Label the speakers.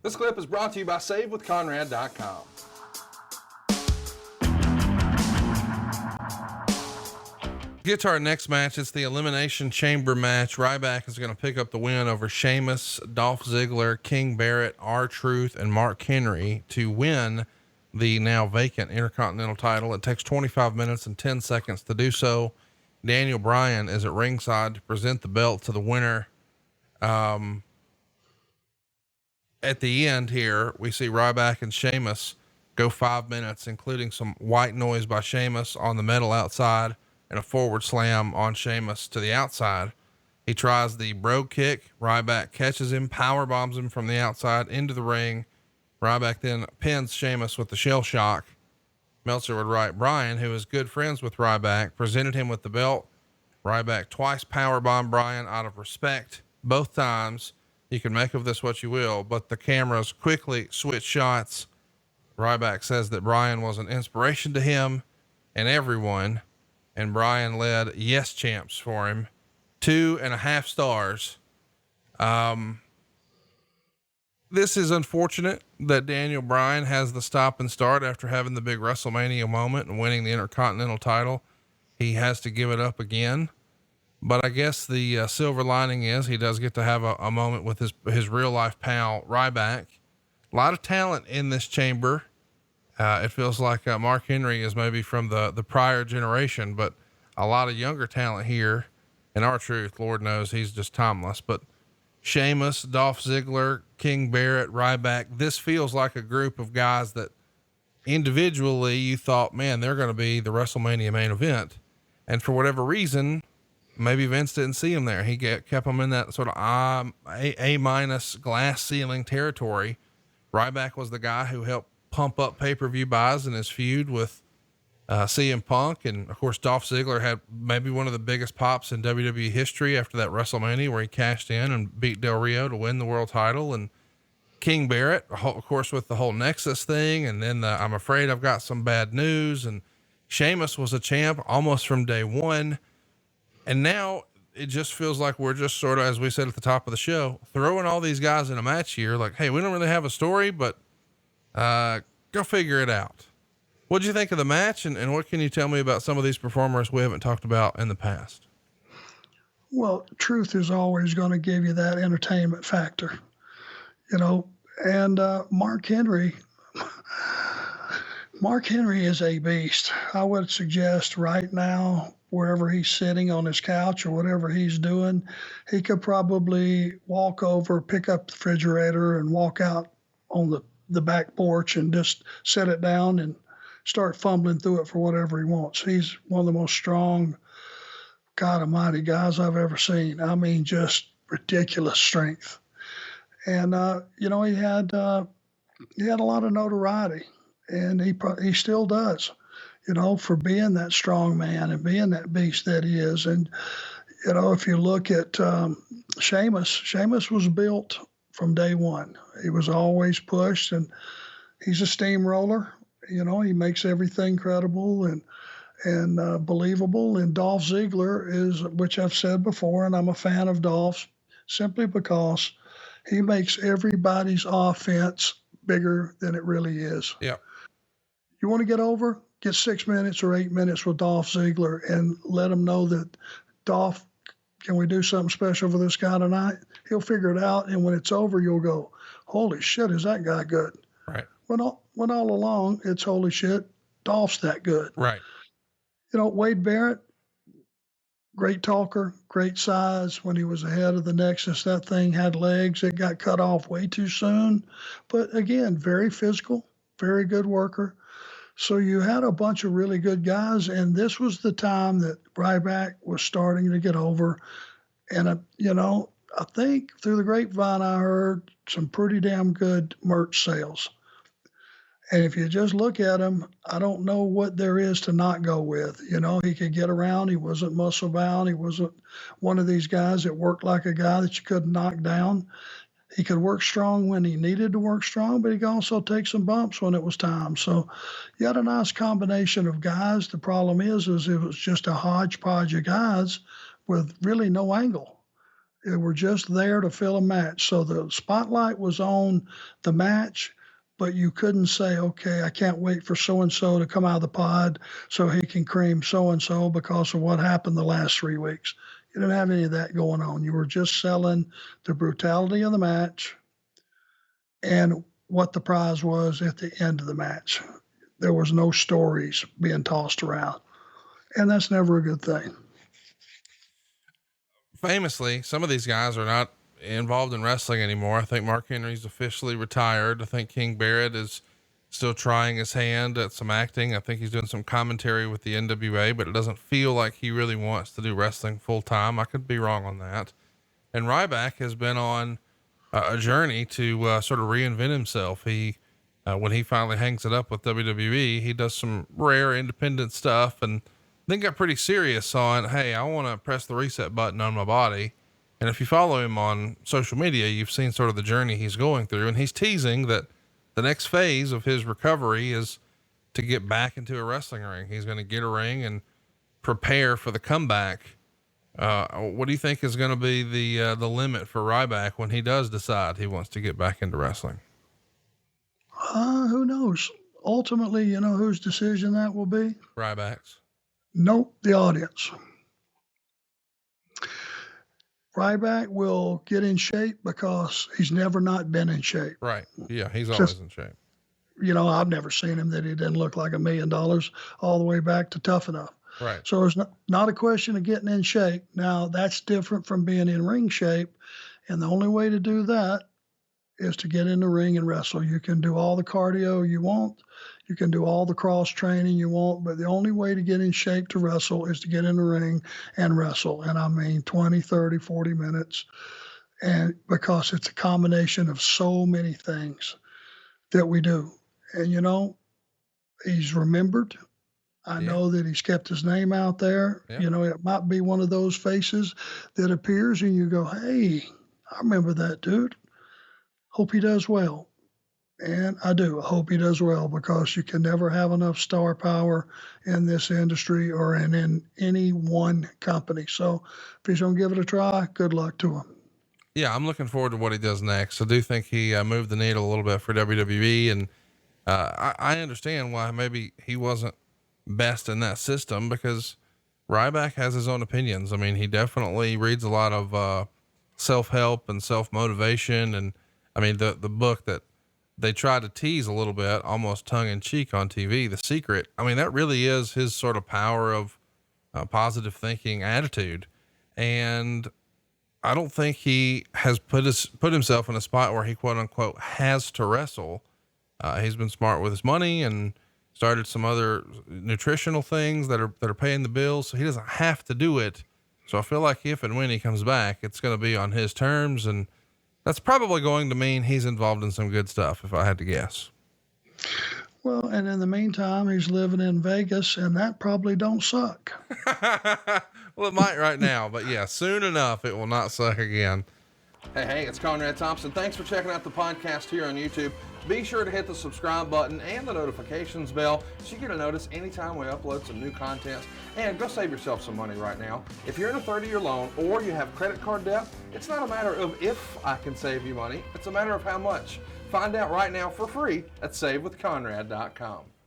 Speaker 1: This clip is brought to you by SaveWithConrad.com. Get to our next match. It's the Elimination Chamber match. Ryback is going to pick up the win over Sheamus, Dolph Ziggler, King Barrett, R-Truth, and Mark Henry to win the now vacant Intercontinental title. It takes 25 minutes and 10 seconds to do so. Daniel Bryan is at ringside to present the belt to the winner. At the end here, we see Ryback and Sheamus go 5 minutes, including some white noise by Sheamus on the metal outside and a forward slam on Sheamus to the outside. He tries the brogue kick. Ryback catches him, power bombs him from the outside into the ring. Ryback then pins Sheamus with the shell shock. Meltzer would write, Bryan, who is good friends with Ryback, presented him with the belt. Ryback twice powerbombed Bryan out of respect. Both times. You can make of this what you will, but the cameras quickly switch shots. Ryback says that Bryan was an inspiration to him and everyone, and Bryan led yes champs for him. 2.5 stars. This is unfortunate that Daniel Bryan has the stop and start after having the big WrestleMania moment and winning the Intercontinental title. He has to give it up again, but I guess the silver lining is he does get to have a moment with his real life pal Ryback. A lot of talent in this chamber. It feels like Mark Henry is maybe from the prior generation, but a lot of younger talent here. And R-Truth, Lord knows he's just timeless. But Sheamus, Dolph Ziggler, King Barrett, Ryback, this feels like a group of guys that individually you thought, man, they're going to be the WrestleMania main event. And for whatever reason, maybe Vince didn't see him there. He kept them in that sort of A- glass ceiling territory. Ryback was the guy who helped pump up pay-per-view buys in his feud with CM Punk. And of course, Dolph Ziggler had maybe one of the biggest pops in WWE history after that WrestleMania where he cashed in and beat Del Rio to win the world title. And King Barrett, of course, with the whole Nexus thing. And then I'm afraid I've got some bad news. And Sheamus was a champ almost from day one. And now it just feels like we're just sort of, as we said at the top of the show, throwing all these guys in a match here. Like, hey, we don't really have a story, but go figure it out. What'd you think of the match, and what can you tell me about some of these performers we haven't talked about in the past?
Speaker 2: Well, truth is always going to give you that entertainment factor, and Mark Henry is a beast. I would suggest right now, wherever he's sitting on his couch or whatever he's doing, he could probably walk over, pick up the refrigerator and walk out on the back porch and just set it down and start fumbling through it for whatever he wants. He's one of the most strong, God almighty guys I've ever seen. I mean, just ridiculous strength. And, he had a lot of notoriety, and he still does, for being that strong man and being that beast that he is. And, if you look at Sheamus was built from day one. He was always pushed, and he's a steamroller. He makes everything credible and believable. And Dolph Ziggler is, which I've said before, and I'm a fan of Dolph's simply because he makes everybody's offense bigger than it really is.
Speaker 1: Yeah.
Speaker 2: You want to get over? Get 6 minutes or 8 minutes with Dolph Ziggler and let him know that, Dolph, can we do something special for this guy tonight? He'll figure it out. And when it's over, you'll go, holy shit, is that guy good?
Speaker 1: Right.
Speaker 2: When all along, it's holy shit, Dolph's that good.
Speaker 1: Right.
Speaker 2: Wade Barrett, great talker, great size. When he was ahead of the Nexus, that thing had legs. It got cut off way too soon. But again, very physical, very good worker. So you had a bunch of really good guys, and this was the time that Ryback was starting to get over. And, I think through the grapevine, I heard some pretty damn good merch sales. And if you just look at him, I don't know what there is to not go with. He could get around. He wasn't muscle bound. He wasn't one of these guys that worked like a guy that you couldn't knock down. He could work strong when he needed to work strong, but he could also take some bumps when it was time. So you had a nice combination of guys. The problem is it was just a hodgepodge of guys with really no angle. They were just there to fill a match. So the spotlight was on the match, but you couldn't say, okay, I can't wait for so-and-so to come out of the pod so he can cream so-and-so because of what happened the last 3 weeks. You didn't have any of that going on. You were just selling the brutality of the match and what the prize was at the end of the match. There was no stories being tossed around, and that's never a good thing.
Speaker 1: Famously, some of these guys are not involved in wrestling anymore. I think Mark Henry's officially retired. I think King Barrett is still trying his hand at some acting. I think he's doing some commentary with the NWA, but it doesn't feel like he really wants to do wrestling full time. I could be wrong on that. And Ryback has been on a journey to sort of reinvent himself. He, when he finally hangs it up with WWE, he does some rare independent stuff and then got pretty serious on, hey, I want to press the reset button on my body. And if you follow him on social media, you've seen sort of the journey he's going through, and he's teasing that the next phase of his recovery is to get back into a wrestling ring. He's going to get a ring and prepare for the comeback. What do you think is going to be the limit for Ryback when he does decide he wants to get back into wrestling?
Speaker 2: Who knows? Ultimately, you know whose decision that will be?
Speaker 1: Ryback's.
Speaker 2: Nope, the audience. Ryback will get in shape because he's never not been in shape.
Speaker 1: Right. Yeah. He's always in shape.
Speaker 2: You know, I've never seen him that he didn't look like $1 million all the way back to Tough Enough.
Speaker 1: Right.
Speaker 2: So it's not a question of getting in shape. Now that's different from being in ring shape. And the only way to do that is to get in the ring and wrestle. You can do all the cardio you want. You can do all the cross training you want, but the only way to get in shape to wrestle is to get in the ring and wrestle. And I mean 20, 30, 40 minutes. And because it's a combination of so many things that we do. And, you know, he's remembered. I know that he's kept his name out there. Yeah. You know, it might be one of those faces that appears and you go, hey, I remember that dude. Hope he does well. And I do. I hope he does well because you can never have enough star power in this industry or in any one company. So if he's going to give it a try, good luck to him.
Speaker 1: Yeah, I'm looking forward to what he does next. I do think he moved the needle a little bit for WWE, and I understand why maybe he wasn't best in that system because Ryback has his own opinions. I mean, he definitely reads a lot of self-help and self-motivation, and I mean the book that they try to tease a little bit, almost tongue in cheek on TV, The Secret. I mean, that really is his sort of power of positive thinking attitude. And I don't think he has put himself in a spot where he quote unquote has to wrestle. He's been smart with his money and started some other nutritional things that are paying the bills. So he doesn't have to do it. So I feel like if and when he comes back, it's going to be on his terms, and that's probably going to mean he's involved in some good stuff, if I had to guess.
Speaker 2: Well, and in the meantime, he's living in Vegas, and that probably don't suck.
Speaker 1: Well, it might right now, but yeah, soon enough, it will not suck again. Hey, it's Conrad Thompson. Thanks for checking out the podcast here on YouTube. Be sure to hit the subscribe button and the notifications bell so you get a notice anytime we upload some new content. And go save yourself some money right now. If you're in a 30-year loan or you have credit card debt, it's not a matter of if I can save you money. It's a matter of how much. Find out right now for free at SaveWithConrad.com.